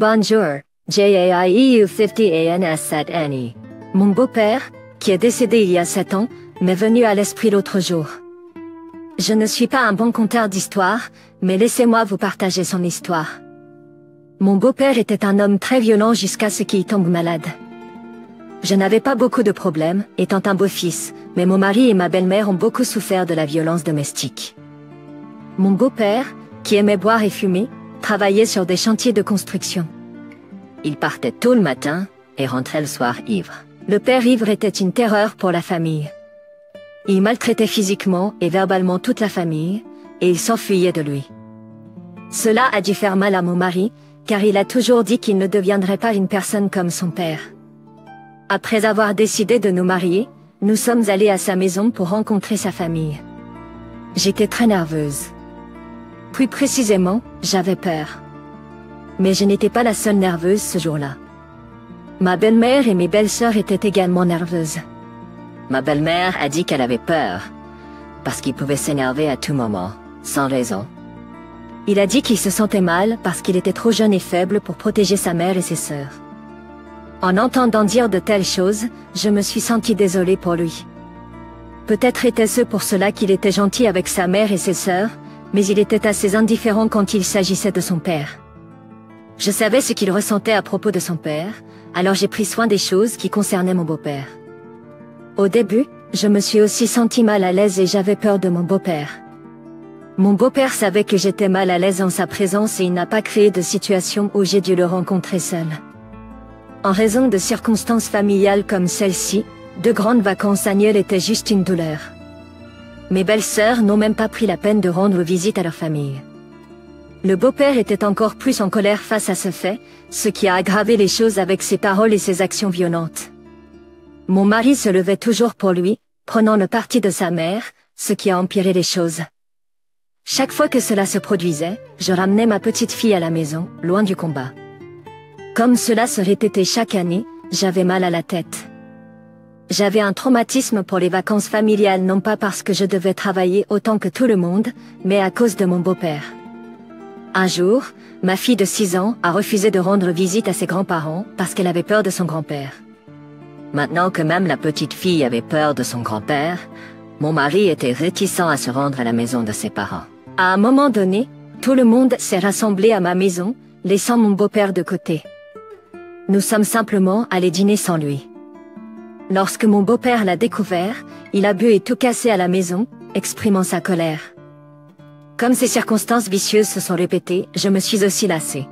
Bonjour, JAIEU50ANS7NE. Mon beau-père, qui est décédé il y a 7 ans, m'est venu à l'esprit l'autre jour. Je ne suis pas un bon conteur d'histoire, mais laissez-moi vous partager son histoire. Mon beau-père était un homme très violent jusqu'à ce qu'il tombe malade. Je n'avais pas beaucoup de problèmes, étant un beau-fils, mais mon mari et ma belle-mère ont beaucoup souffert de la violence domestique. Mon beau-père, qui aimait boire et fumer, travaillait sur des chantiers de construction. Il partait tôt le matin et rentrait le soir ivre. Le père ivre était une terreur pour la famille. Il maltraitait physiquement et verbalement toute la famille, et il s'enfuyait de lui. Cela a dû faire mal à mon mari, car il a toujours dit qu'il ne deviendrait pas une personne comme son père. Après avoir décidé de nous marier, nous sommes allés à sa maison pour rencontrer sa famille. J'étais très nerveuse. Plus précisément, j'avais peur. Mais je n'étais pas la seule nerveuse ce jour-là. Ma belle-mère et mes belles-sœurs étaient également nerveuses. Ma belle-mère a dit qu'elle avait peur, parce qu'il pouvait s'énerver à tout moment, sans raison. Il a dit qu'il se sentait mal parce qu'il était trop jeune et faible pour protéger sa mère et ses sœurs. En entendant dire de telles choses, je me suis sentie désolée pour lui. Peut-être était-ce pour cela qu'il était gentil avec sa mère et ses sœurs, mais il était assez indifférent quand il s'agissait de son père. Je savais ce qu'il ressentait à propos de son père, alors j'ai pris soin des choses qui concernaient mon beau-père. Au début, je me suis aussi sentie mal à l'aise et j'avais peur de mon beau-père. Mon beau-père savait que j'étais mal à l'aise en sa présence et il n'a pas créé de situation où j'ai dû le rencontrer seul. En raison de circonstances familiales comme celle-ci, 2 grandes vacances annuelles étaient juste une douleur. Mes belles-sœurs n'ont même pas pris la peine de rendre visite à leur famille. Le beau-père était encore plus en colère face à ce fait, ce qui a aggravé les choses avec ses paroles et ses actions violentes. Mon mari se levait toujours pour lui, prenant le parti de sa mère, ce qui a empiré les choses. Chaque fois que cela se produisait, je ramenais ma petite fille à la maison, loin du combat. Comme cela se répétait chaque année, j'avais mal à la tête. J'avais un traumatisme pour les vacances familiales non pas parce que je devais travailler autant que tout le monde, mais à cause de mon beau-père. Un jour, ma fille de 6 ans a refusé de rendre visite à ses grands-parents parce qu'elle avait peur de son grand-père. Maintenant que même la petite fille avait peur de son grand-père, mon mari était réticent à se rendre à la maison de ses parents. À un moment donné, tout le monde s'est rassemblé à ma maison, laissant mon beau-père de côté. Nous sommes simplement allés dîner sans lui. Lorsque mon beau-père l'a découvert, il a bu et tout cassé à la maison, exprimant sa colère. Comme ces circonstances vicieuses se sont répétées, je me suis aussi lassée.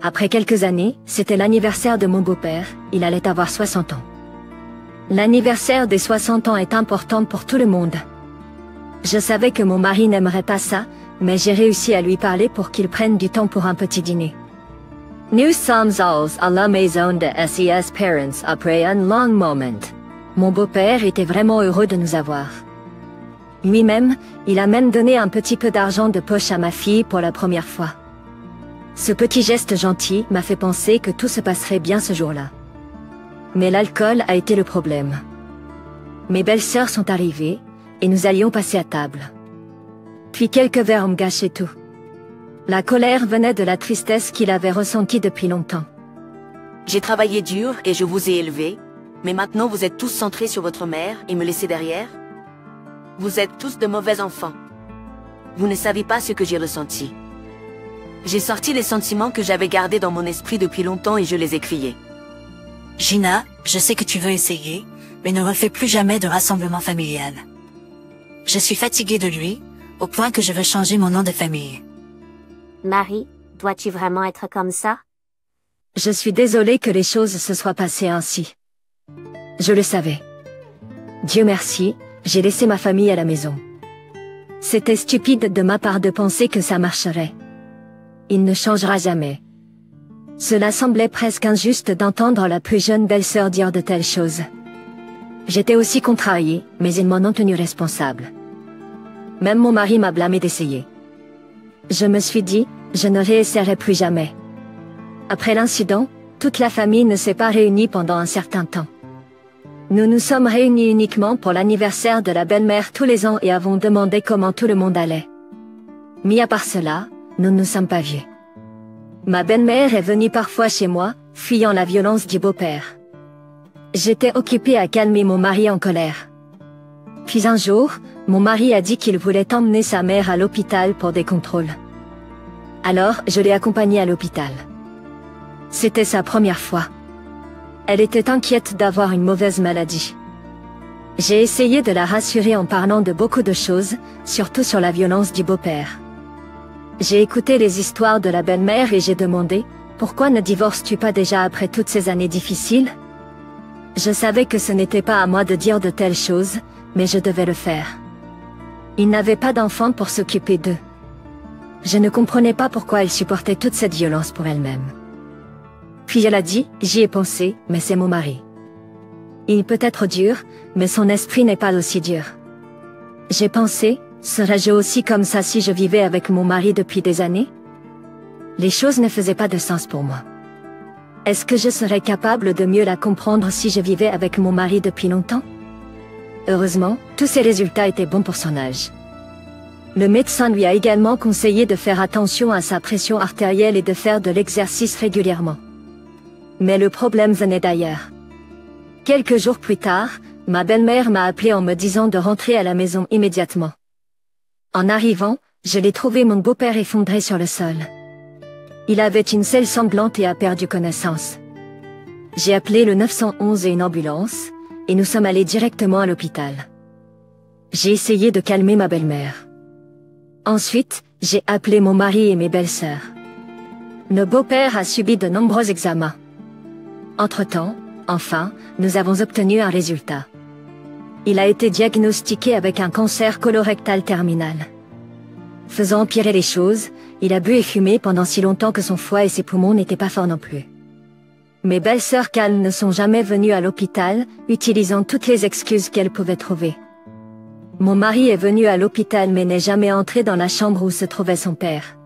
Après quelques années, c'était l'anniversaire de mon beau-père, il allait avoir 60 ans. L'anniversaire des 60 ans est important pour tout le monde. Je savais que mon mari n'aimerait pas ça, mais j'ai réussi à lui parler pour qu'il prenne du temps pour un petit dîner. Nous sommes allés à la maison de ses parents après un long moment. Mon beau-père était vraiment heureux de nous avoir. Lui-même, il a même donné un petit peu d'argent de poche à ma fille pour la première fois. Ce petit geste gentil m'a fait penser que tout se passerait bien ce jour-là. Mais l'alcool a été le problème. Mes belles-sœurs sont arrivées, et nous allions passer à table. Puis quelques verres ont gâché tout. La colère venait de la tristesse qu'il avait ressentie depuis longtemps. J'ai travaillé dur et je vous ai élevé, mais maintenant vous êtes tous centrés sur votre mère et me laissez derrière. Vous êtes tous de mauvais enfants. Vous ne savez pas ce que j'ai ressenti. J'ai sorti les sentiments que j'avais gardés dans mon esprit depuis longtemps et je les ai criés. Gina, je sais que tu veux essayer, mais ne refais plus jamais de rassemblement familial. Je suis fatiguée de lui, au point que je veux changer mon nom de famille. Marie, dois-tu vraiment être comme ça? Je suis désolée que les choses se soient passées ainsi. Je le savais. Dieu merci, j'ai laissé ma famille à la maison. C'était stupide de ma part de penser que ça marcherait. Il ne changera jamais. Cela semblait presque injuste d'entendre la plus jeune belle-sœur dire de telles choses. J'étais aussi contrariée, mais ils m'en ont tenu responsable. Même mon mari m'a blâmé d'essayer. Je me suis dit, je ne réessayerai plus jamais. Après l'incident, toute la famille ne s'est pas réunie pendant un certain temps. Nous nous sommes réunis uniquement pour l'anniversaire de la belle-mère tous les ans et avons demandé comment tout le monde allait. Mis à part cela, nous ne nous sommes pas vus. Ma belle-mère est venue parfois chez moi, fuyant la violence du beau-père. J'étais occupée à calmer mon mari en colère. Puis un jour, mon mari a dit qu'il voulait emmener sa mère à l'hôpital pour des contrôles. Alors, je l'ai accompagnée à l'hôpital. C'était sa première fois. Elle était inquiète d'avoir une mauvaise maladie. J'ai essayé de la rassurer en parlant de beaucoup de choses, surtout sur la violence du beau-père. J'ai écouté les histoires de la belle-mère et j'ai demandé « Pourquoi ne divorces-tu pas déjà après toutes ces années difficiles ?» Je savais que ce n'était pas à moi de dire de telles choses, mais je devais le faire. Il n'avait pas d'enfants pour s'occuper d'eux. Je ne comprenais pas pourquoi elle supportait toute cette violence pour elle-même. Puis elle a dit « J'y ai pensé, mais c'est mon mari. Il peut être dur, mais son esprit n'est pas aussi dur. » J'ai pensé « Serais-je aussi comme ça si je vivais avec mon mari depuis des années ?» Les choses ne faisaient pas de sens pour moi. Est-ce que je serais capable de mieux la comprendre si je vivais avec mon mari depuis longtemps? Heureusement, tous ces résultats étaient bons pour son âge. Le médecin lui a également conseillé de faire attention à sa pression artérielle et de faire de l'exercice régulièrement. Mais le problème venait d'ailleurs. Quelques jours plus tard, ma belle-mère m'a appelé en me disant de rentrer à la maison immédiatement. En arrivant, je l'ai trouvé mon beau-père effondré sur le sol. Il avait une selle sanglante et a perdu connaissance. J'ai appelé le 911 et une ambulance, et nous sommes allés directement à l'hôpital. J'ai essayé de calmer ma belle-mère. Ensuite, j'ai appelé mon mari et mes belles-sœurs. Nos beaux-pères a subi de nombreux examens. Entre-temps, enfin, nous avons obtenu un résultat. Il a été diagnostiqué avec un cancer colorectal terminal. Faisant empirer les choses, il a bu et fumé pendant si longtemps que son foie et ses poumons n'étaient pas forts non plus. Mes belles-sœurs calmes ne sont jamais venues à l'hôpital, utilisant toutes les excuses qu'elles pouvaient trouver. Mon mari est venu à l'hôpital mais n'est jamais entré dans la chambre où se trouvait son père.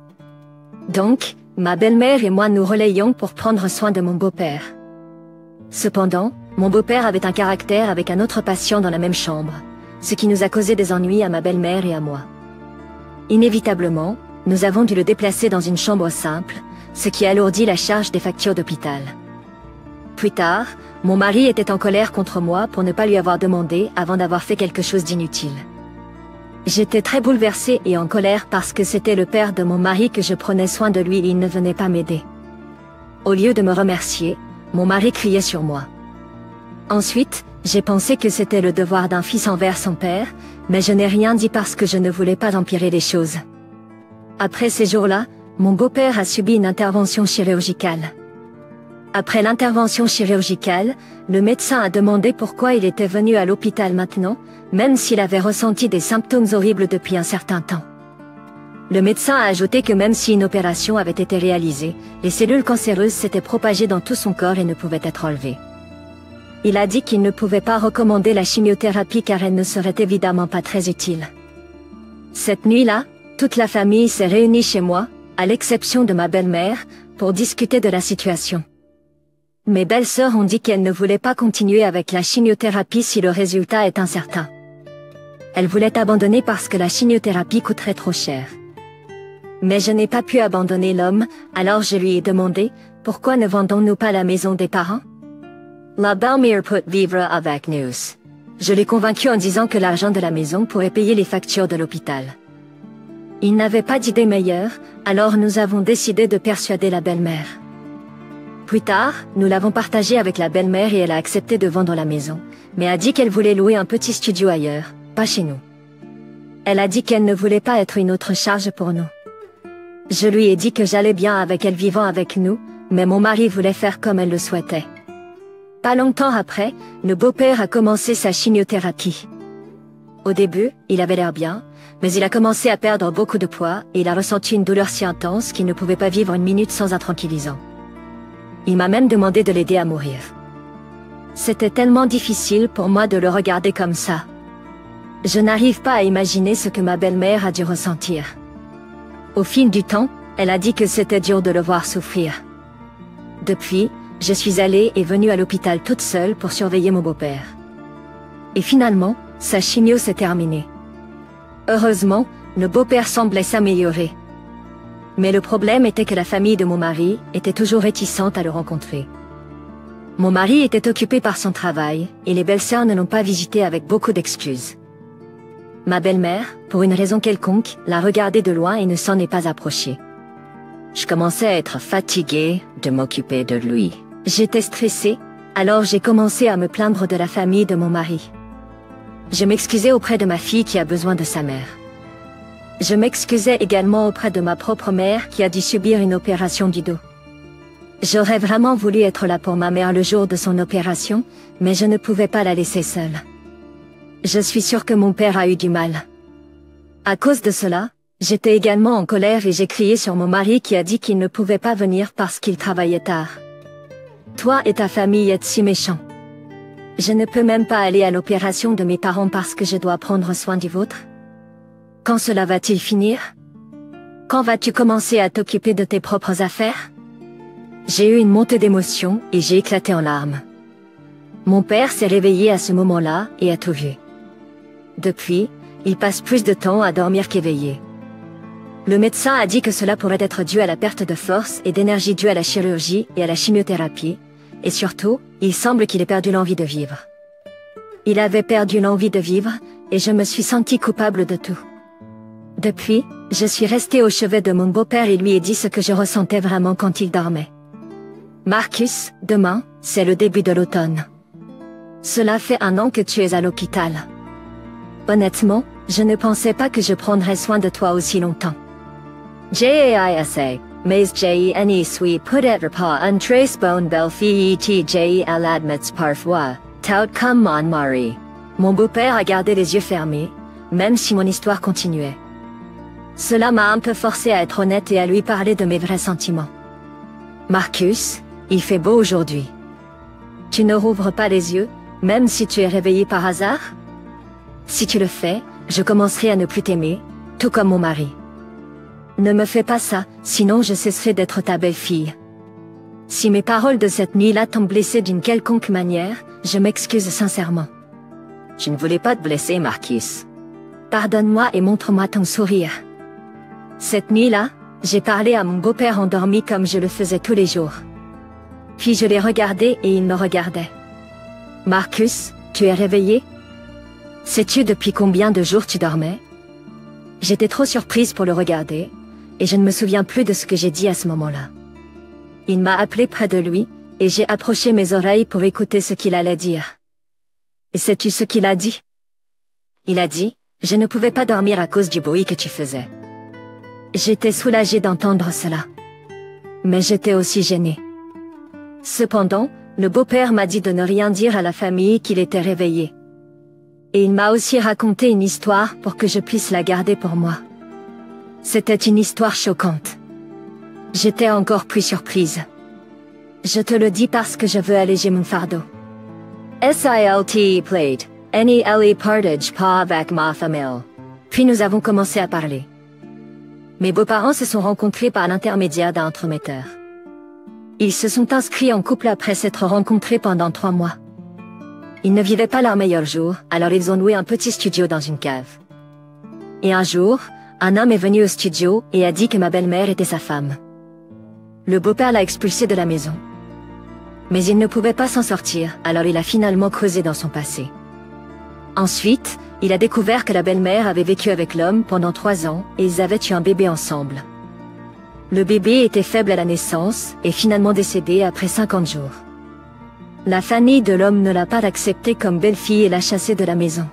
Donc, ma belle-mère et moi nous relayons pour prendre soin de mon beau-père. Cependant, mon beau-père avait un caractère avec un autre patient dans la même chambre, ce qui nous a causé des ennuis à ma belle-mère et à moi. Inévitablement, nous avons dû le déplacer dans une chambre simple, ce qui alourdit la charge des factures d'hôpital. Plus tard, mon mari était en colère contre moi pour ne pas lui avoir demandé avant d'avoir fait quelque chose d'inutile. J'étais très bouleversée et en colère parce que c'était le père de mon mari que je prenais soin de lui et il ne venait pas m'aider. Au lieu de me remercier, mon mari criait sur moi. Ensuite, j'ai pensé que c'était le devoir d'un fils envers son père, mais je n'ai rien dit parce que je ne voulais pas empirer les choses. Après ces jours-là, mon beau-père a subi une intervention chirurgicale. Après l'intervention chirurgicale, le médecin a demandé pourquoi il était venu à l'hôpital maintenant, même s'il avait ressenti des symptômes horribles depuis un certain temps. Le médecin a ajouté que même si une opération avait été réalisée, les cellules cancéreuses s'étaient propagées dans tout son corps et ne pouvaient être enlevées. Il a dit qu'il ne pouvait pas recommander la chimiothérapie car elle ne serait évidemment pas très utile. Cette nuit-là, toute la famille s'est réunie chez moi, à l'exception de ma belle-mère, pour discuter de la situation. Mes belles-sœurs ont dit qu'elles ne voulaient pas continuer avec la chimiothérapie si le résultat est incertain. Elles voulaient abandonner parce que la chimiothérapie coûterait trop cher. Mais je n'ai pas pu abandonner l'homme, alors je lui ai demandé, pourquoi ne vendons-nous pas la maison des parents? La belle-mère peut vivre avec nous. Je l'ai convaincu en disant que l'argent de la maison pourrait payer les factures de l'hôpital. Il n'avait pas d'idée meilleure, alors nous avons décidé de persuader la belle-mère. Plus tard, nous l'avons partagé avec la belle-mère et elle a accepté de vendre la maison, mais a dit qu'elle voulait louer un petit studio ailleurs, pas chez nous. Elle a dit qu'elle ne voulait pas être une autre charge pour nous. Je lui ai dit que j'allais bien avec elle vivant avec nous, mais mon mari voulait faire comme elle le souhaitait. Pas longtemps après, le beau-père a commencé sa chimiothérapie. Au début, il avait l'air bien, mais il a commencé à perdre beaucoup de poids et il a ressenti une douleur si intense qu'il ne pouvait pas vivre une minute sans un tranquillisant. Il m'a même demandé de l'aider à mourir. C'était tellement difficile pour moi de le regarder comme ça. Je n'arrive pas à imaginer ce que ma belle-mère a dû ressentir. Au fil du temps, elle a dit que c'était dur de le voir souffrir. Depuis, je suis allée et venue à l'hôpital toute seule pour surveiller mon beau-père. Et finalement, sa chimio s'est terminée. Heureusement, le beau-père semblait s'améliorer. Mais le problème était que la famille de mon mari était toujours réticente à le rencontrer. Mon mari était occupé par son travail, et les belles-sœurs ne l'ont pas visité avec beaucoup d'excuses. Ma belle-mère, pour une raison quelconque, l'a regardé de loin et ne s'en est pas approchée. Je commençais à être fatiguée de m'occuper de lui. J'étais stressée, alors j'ai commencé à me plaindre de la famille de mon mari. Je m'excusais auprès de ma fille qui a besoin de sa mère. Je m'excusais également auprès de ma propre mère qui a dû subir une opération du dos. J'aurais vraiment voulu être là pour ma mère le jour de son opération, mais je ne pouvais pas la laisser seule. Je suis sûre que mon père a eu du mal. À cause de cela, j'étais également en colère et j'ai crié sur mon mari qui a dit qu'il ne pouvait pas venir parce qu'il travaillait tard. Toi et ta famille êtes si méchants. Je ne peux même pas aller à l'opération de mes parents parce que je dois prendre soin du vôtre. Quand cela va-t-il finir? Quand vas-tu commencer à t'occuper de tes propres affaires? J'ai eu une montée d'émotion et j'ai éclaté en larmes. Mon père s'est réveillé à ce moment-là et a tout vu. Depuis, il passe plus de temps à dormir qu'éveillé. Le médecin a dit que cela pourrait être dû à la perte de force et d'énergie due à la chirurgie et à la chimiothérapie, et surtout, il semble qu'il ait perdu l'envie de vivre. Il avait perdu l'envie de vivre, et je me suis sentie coupable de tout. Depuis, je suis restée au chevet de mon beau-père et lui ai dit ce que je ressentais vraiment quand il dormait. Marcus, demain, c'est le début de l'automne. Cela fait 1 an que tu es à l'hôpital. Honnêtement, je ne pensais pas que je prendrais soin de toi aussi longtemps. JAISA, mais JENE suis peut-être pas un très bon belle fille et à l'admettre parfois, tout comme mon mari. Mon beau-père a gardé les yeux fermés, même si mon histoire continuait. Cela m'a un peu forcé à être honnête et à lui parler de mes vrais sentiments. Marcus, il fait beau aujourd'hui. Tu ne rouvres pas les yeux, même si tu es réveillé par hasard? Si tu le fais, je commencerai à ne plus t'aimer, tout comme mon mari. Ne me fais pas ça, sinon je cesserai d'être ta belle-fille. Si mes paroles de cette nuit-là t'ont blessé d'une quelconque manière, je m'excuse sincèrement. Je ne voulais pas te blesser, Marcus. Pardonne-moi et montre-moi ton sourire. Cette nuit-là, j'ai parlé à mon beau-père endormi comme je le faisais tous les jours. Puis je l'ai regardé et il me regardait. Marcus, tu es réveillé? Sais-tu depuis combien de jours tu dormais? J'étais trop surprise pour le regarder, et je ne me souviens plus de ce que j'ai dit à ce moment-là. Il m'a appelé près de lui, et j'ai approché mes oreilles pour écouter ce qu'il allait dire. Et sais-tu ce qu'il a dit? Il a dit, je ne pouvais pas dormir à cause du bruit que tu faisais. J'étais soulagée d'entendre cela. Mais j'étais aussi gênée. Cependant, le beau-père m'a dit de ne rien dire à la famille qu'il était réveillé. Et il m'a aussi raconté une histoire pour que je puisse la garder pour moi. C'était une histoire choquante. J'étais encore plus surprise. Je te le dis parce que je veux alléger mon fardeau. SILT played, any LE partage pas avec ma famille. Puis nous avons commencé à parler. Mes beaux-parents se sont rencontrés par l'intermédiaire d'un entremetteur. Ils se sont inscrits en couple après s'être rencontrés pendant 3 mois. Ils ne vivaient pas leur meilleur jour, alors ils ont loué un petit studio dans une cave. Et un jour, un homme est venu au studio et a dit que ma belle-mère était sa femme. Le beau-père l'a expulsé de la maison. Mais il ne pouvait pas s'en sortir, alors il a finalement creusé dans son passé. Ensuite, il a découvert que la belle-mère avait vécu avec l'homme pendant 3 ans et ils avaient eu un bébé ensemble. Le bébé était faible à la naissance et finalement décédé après 50 jours. La famille de l'homme ne l'a pas accepté comme belle-fille et l'a chassé de la maison.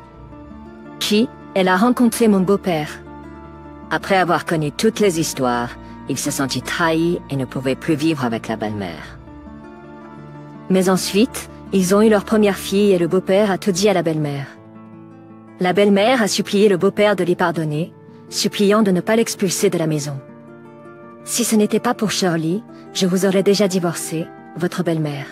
Puis, elle a rencontré mon beau-père. Après avoir connu toutes les histoires, il se sentit trahi et ne pouvait plus vivre avec la belle-mère. Mais ensuite, ils ont eu leur première fille et le beau-père a tout dit à la belle-mère. La belle-mère a supplié le beau-père de les pardonner, suppliant de ne pas l'expulser de la maison. Si ce n'était pas pour Shirley, je vous aurais déjà divorcé, votre belle-mère.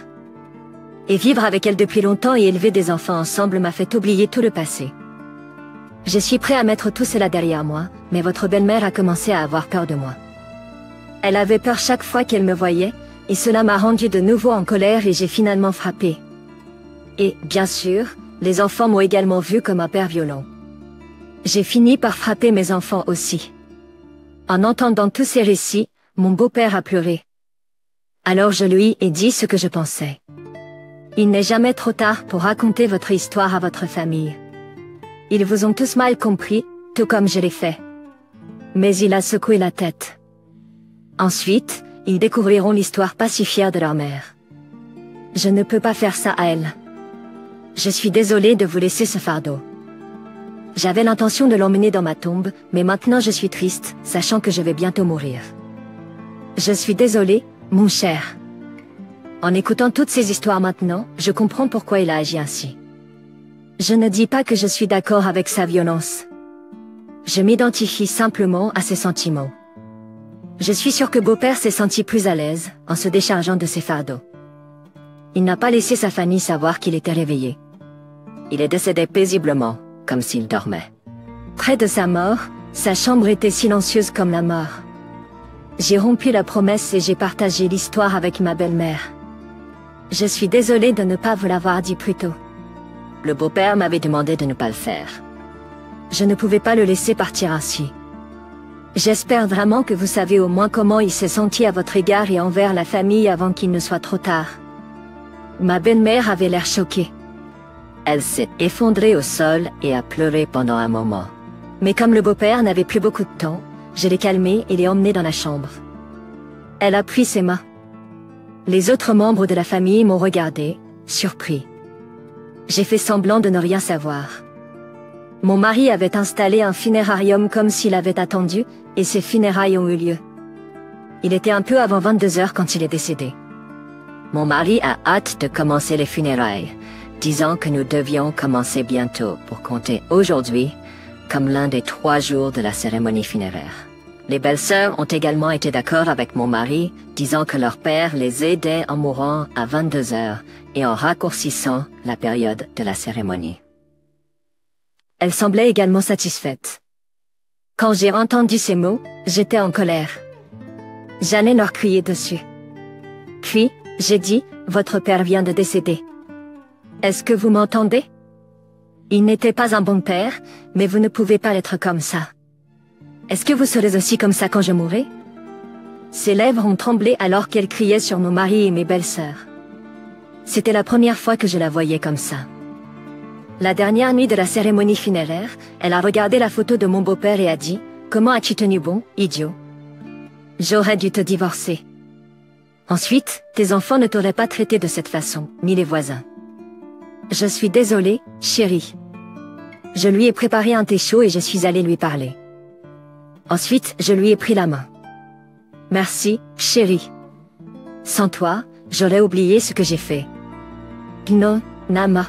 Et vivre avec elle depuis longtemps et élever des enfants ensemble m'a fait oublier tout le passé. Je suis prêt à mettre tout cela derrière moi, mais votre belle-mère a commencé à avoir peur de moi. Elle avait peur chaque fois qu'elle me voyait, et cela m'a rendu de nouveau en colère et j'ai finalement frappé. Et, bien sûr, les enfants m'ont également vu comme un père violent. J'ai fini par frapper mes enfants aussi. En entendant tous ces récits, mon beau-père a pleuré. Alors je lui ai dit ce que je pensais. Il n'est jamais trop tard pour raconter votre histoire à votre famille. Ils vous ont tous mal compris, tout comme je l'ai fait. Mais il a secoué la tête. Ensuite, ils découvriront l'histoire pacifière de leur mère. Je ne peux pas faire ça à elle. Je suis désolée de vous laisser ce fardeau. J'avais l'intention de l'emmener dans ma tombe, mais maintenant je suis triste, sachant que je vais bientôt mourir. Je suis désolée, mon cher. En écoutant toutes ces histoires maintenant, je comprends pourquoi il a agi ainsi. Je ne dis pas que je suis d'accord avec sa violence. Je m'identifie simplement à ses sentiments. Je suis sûre que beau-père s'est senti plus à l'aise en se déchargeant de ses fardeaux. Il n'a pas laissé sa famille savoir qu'il était réveillé. Il est décédé paisiblement, comme s'il dormait. Près de sa mort, sa chambre était silencieuse comme la mort. J'ai rompu la promesse et j'ai partagé l'histoire avec ma belle-mère. Je suis désolée de ne pas vous l'avoir dit plus tôt. Le beau-père m'avait demandé de ne pas le faire. Je ne pouvais pas le laisser partir ainsi. J'espère vraiment que vous savez au moins comment il s'est senti à votre égard et envers la famille avant qu'il ne soit trop tard. Ma belle-mère avait l'air choquée. Elle s'est effondrée au sol et a pleuré pendant un moment. Mais comme le beau-père n'avait plus beaucoup de temps, je l'ai calmée et l'ai emmenée dans la chambre. Elle a pris ses mains. Les autres membres de la famille m'ont regardé, surpris. J'ai fait semblant de ne rien savoir. Mon mari avait installé un funérarium comme s'il avait attendu, et ses funérailles ont eu lieu. Il était un peu avant 22 heures quand il est décédé. Mon mari a hâte de commencer les funérailles, disant que nous devions commencer bientôt pour compter aujourd'hui comme l'un des 3 jours de la cérémonie funéraire. Les belles-sœurs ont également été d'accord avec mon mari, disant que leur père les aidait en mourant à 22 heures et en raccourcissant la période de la cérémonie. Elle semblait également satisfaite. Quand j'ai entendu ces mots, j'étais en colère. J'allais leur crier dessus. Puis, j'ai dit, votre père vient de décéder. Est-ce que vous m'entendez? Il n'était pas un bon père, mais vous ne pouvez pas être comme ça. Est-ce que vous serez aussi comme ça quand je mourrai? Ses lèvres ont tremblé alors qu'elle criait sur mon mari et mes belles-sœurs. C'était la première fois que je la voyais comme ça. La dernière nuit de la cérémonie funéraire, elle a regardé la photo de mon beau-père et a dit « Comment as-tu tenu bon, idiot? J'aurais dû te divorcer. Ensuite, tes enfants ne t'auraient pas traité de cette façon, ni les voisins. Je suis désolée, chérie. » Je lui ai préparé un thé chaud et je suis allée lui parler. Ensuite, je lui ai pris la main. « Merci, chérie. Sans toi, j'aurais oublié ce que j'ai fait. Non, Nama.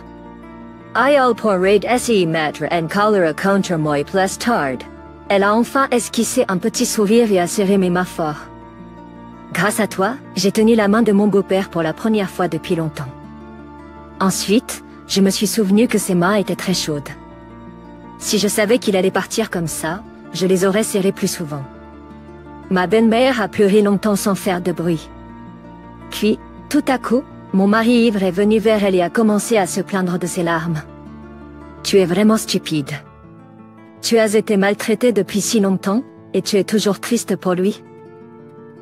I'll pourrait essayer mettre en colère contre moi plus tard. » Elle a enfin esquissé un petit sourire et a serré mes mains fort. Grâce à toi, j'ai tenu la main de mon beau-père pour la première fois depuis longtemps. Ensuite, je me suis souvenu que ses mains étaient très chaudes. Si je savais qu'il allait partir comme ça, je les aurais serrées plus souvent. Ma belle-mère a pleuré longtemps sans faire de bruit. Puis, tout à coup, mon mari ivre est venu vers elle et a commencé à se plaindre de ses larmes. Tu es vraiment stupide. Tu as été maltraitée depuis si longtemps, et tu es toujours triste pour lui.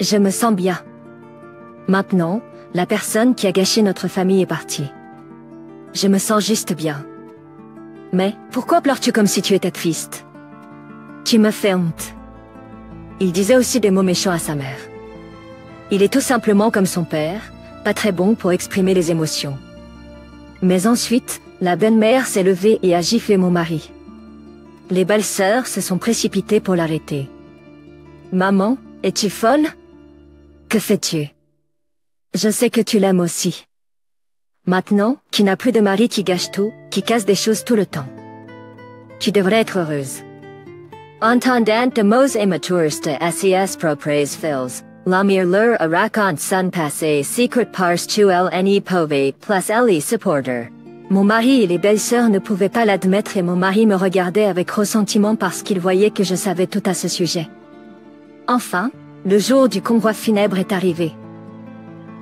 Je me sens bien. Maintenant, la personne qui a gâché notre famille est partie. Je me sens juste bien. Mais, pourquoi pleures-tu comme si tu étais triste? Tu me fais honte. Il disait aussi des mots méchants à sa mère. Il est tout simplement comme son père, pas très bon pour exprimer les émotions. Mais ensuite, la belle-mère s'est levée et a giflé mon mari. Les belles-sœurs se sont précipitées pour l'arrêter. Maman, es-tu folle? Que fais-tu? Je sais que tu l'aimes aussi. Maintenant, tu n'as plus de mari qui gâche tout, qui casse des choses tout le temps. Tu devrais être heureuse. Entendant de mots immatures de SES propres fils, la mire leur a raconte son passé secret parce qu'elle n'y pouvait plus elle supporter. Mon mari et les belles-sœurs ne pouvaient pas l'admettre et mon mari me regardait avec ressentiment parce qu'il voyait que je savais tout à ce sujet. Enfin, le jour du convoi funèbre est arrivé.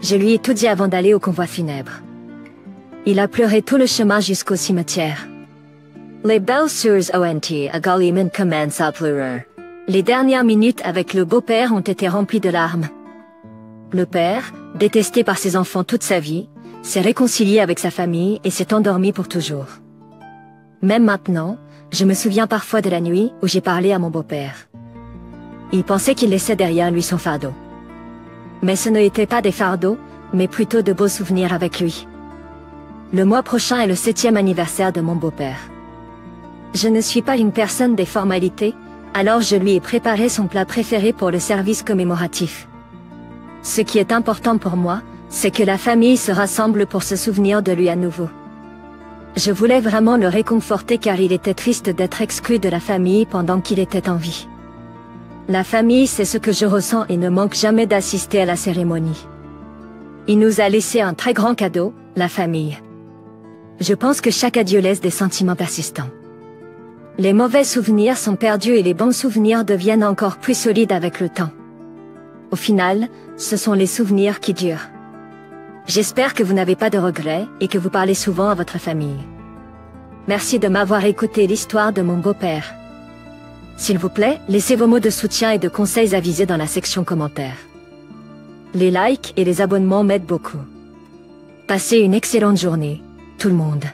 Je lui ai tout dit avant d'aller au convoi funèbre. Il a pleuré tout le chemin jusqu'au cimetière. Les belles-sœurs ont également commencé à pleurer. Les dernières minutes avec le beau-père ont été remplies de larmes. Le père, détesté par ses enfants toute sa vie, s'est réconcilié avec sa famille et s'est endormi pour toujours. Même maintenant, je me souviens parfois de la nuit où j'ai parlé à mon beau-père. Il pensait qu'il laissait derrière lui son fardeau. Mais ce n'était pas des fardeaux, mais plutôt de beaux souvenirs avec lui. Le mois prochain est le 7e anniversaire de mon beau-père. Je ne suis pas une personne des formalités, alors je lui ai préparé son plat préféré pour le service commémoratif. Ce qui est important pour moi, c'est que la famille se rassemble pour se souvenir de lui à nouveau. Je voulais vraiment le réconforter car il était triste d'être exclu de la famille pendant qu'il était en vie. La famille, c'est ce que je ressens et ne manque jamais d'assister à la cérémonie. Il nous a laissé un très grand cadeau, la famille. Je pense que chaque adieu laisse des sentiments persistants. Les mauvais souvenirs sont perdus et les bons souvenirs deviennent encore plus solides avec le temps. Au final, ce sont les souvenirs qui durent. J'espère que vous n'avez pas de regrets et que vous parlez souvent à votre famille. Merci de m'avoir écouté l'histoire de mon beau-père. S'il vous plaît, laissez vos mots de soutien et de conseils avisés dans la section commentaires. Les likes et les abonnements m'aident beaucoup. Passez une excellente journée, tout le monde.